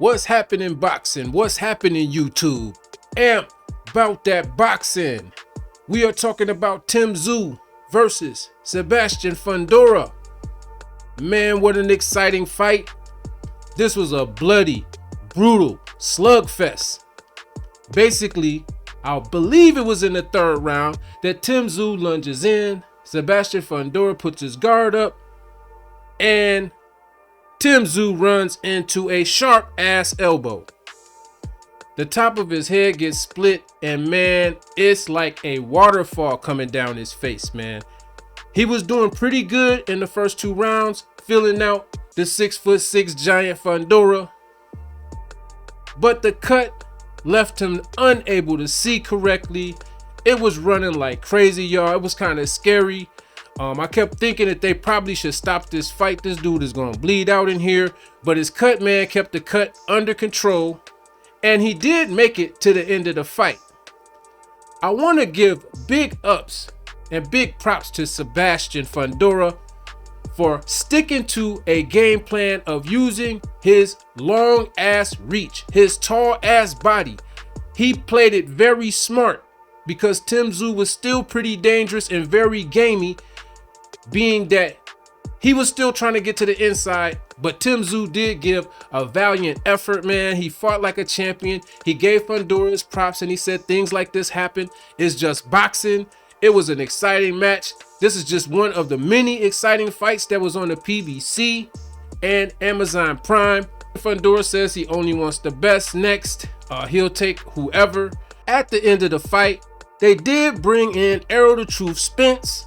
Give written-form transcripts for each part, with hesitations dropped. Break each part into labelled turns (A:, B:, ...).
A: What's happening boxing? What's happening YouTube? Amp about that boxing. We are talking about Tszyu versus Sebastian Fundora. Man, what an exciting fight. This was a bloody, brutal slugfest. Basically, I believe it was in the third round that Tszyu lunges in, Sebastian Fundora puts his guard up, and Tszyu runs into a sharp ass elbow. The top of his head gets split, and man, it's like a waterfall coming down his face, man. He was doing pretty good in the first two rounds, filling out the 6'6" giant Fundora, but the cut left him unable to see correctly. It was running like crazy, y'all. It was kind of scary. I kept thinking that they probably should stop this fight. This dude is gonna bleed out in here, but his cut man kept the cut under control, and he did make it to the end of the fight. I want to give big ups and big props to Sebastian Fundora for sticking to a game plan of using his long ass reach, his tall ass body. He played it very smart because Tszyu was still pretty dangerous and very gamey, being that he was still trying to get to the inside, but Tszyu did give a valiant effort, man. He fought like a champion. He gave Fundora his props, and he said things like this happen. It's just boxing. It was an exciting match. This is just one of the many exciting fights that was on the PBC and Amazon Prime. Fundora says he only wants the best next. He'll take whoever. At the end of the fight, they did bring in Errol the Truth Spence.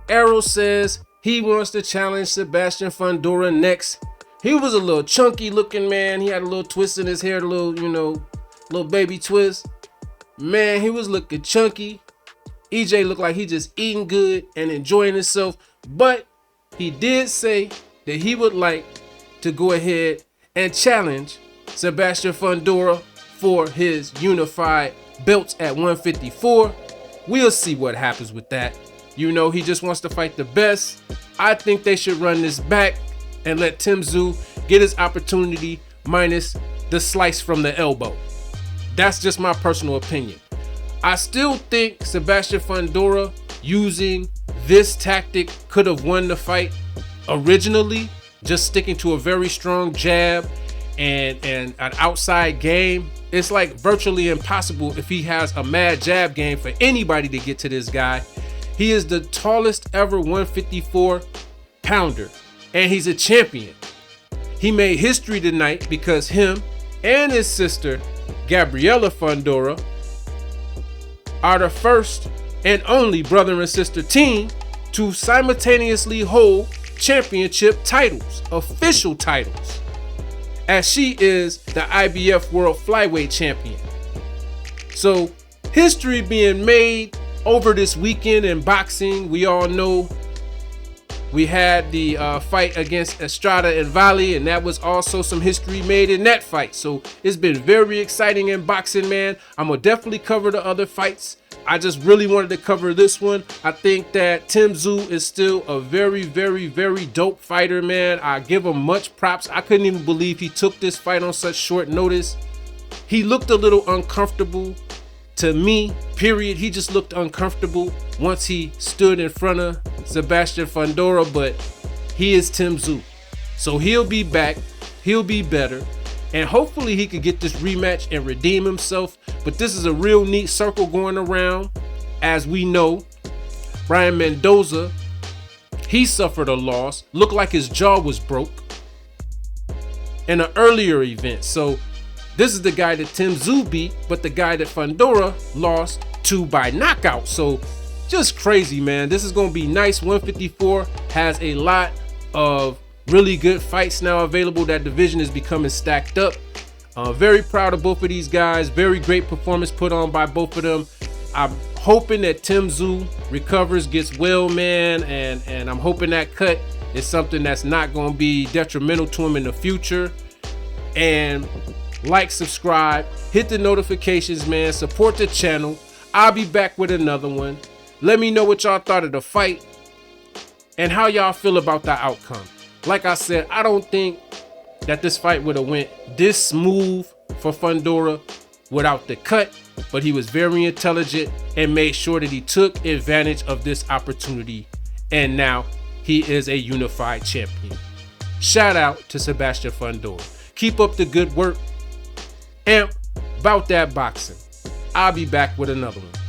A: Errol says he wants to challenge Sebastian Fundora next. He was a little chunky looking man. He had a little twist in his hair, a little, little baby twist. Man, he was looking chunky. EJ looked like he just eating good and enjoying himself, but he did say that he would like to go ahead and challenge Sebastian Fundora for his unified belts at 154. We'll see what happens with that. He just wants to fight the best. I think they should run this back and let Tszyu get his opportunity minus the slice from the elbow. That's just my personal opinion. I still think Sebastian Fundora using this tactic could have won the fight originally, just sticking to a very strong jab and an outside game. It's like virtually impossible if he has a mad jab game for anybody to get to this guy. He is the tallest ever 154 pounder, and he's a champion. He made history tonight because him and his sister, Gabriella Fundora, are the first and only brother and sister team to simultaneously hold championship titles, official titles, as she is the IBF World Flyweight Champion. So history being made over this weekend in boxing. We all know we had the fight against Estrada and Valley, and that was also some history made in that fight. So it's been very exciting in boxing, man. I'm gonna definitely cover the other fights. I just really wanted to cover this one. I think that Tszyu is still a very, very, very dope fighter, man. I give him much props. I couldn't even believe he took this fight on such short notice. He looked a little uncomfortable to me, period. He just looked uncomfortable once he stood in front of Sebastian Fundora, but he is Tszyu. So he'll be back, he'll be better, and hopefully he could get this rematch and redeem himself. But this is a real neat circle going around. As we know, Brian Mendoza, he suffered a loss, looked like his jaw was broke in an earlier event. So this is the guy that Tszyu beat, but the guy that Fundora lost to by knockout. So just crazy, man. This is going to be nice. 154 has a lot of really good fights now available. That division is becoming stacked up. Very proud of both of these guys. Very great performance put on by both of them. I'm hoping that Tszyu recovers, gets well, man, and I'm hoping that cut is something that's not going to be detrimental to him in the future. And like, subscribe, hit the notifications, man. Support the channel. I'll be back with another one. Let me know what y'all thought of the fight and how y'all feel about the outcome. Like I said, I don't think that this fight would have went this smooth for Fundora without the cut, but he was very intelligent and made sure that he took advantage of this opportunity, and now he is a unified champion. Shout out to Sebastian Fundora. Keep up the good work. Amp, About That Boxing. I'll be back with another one.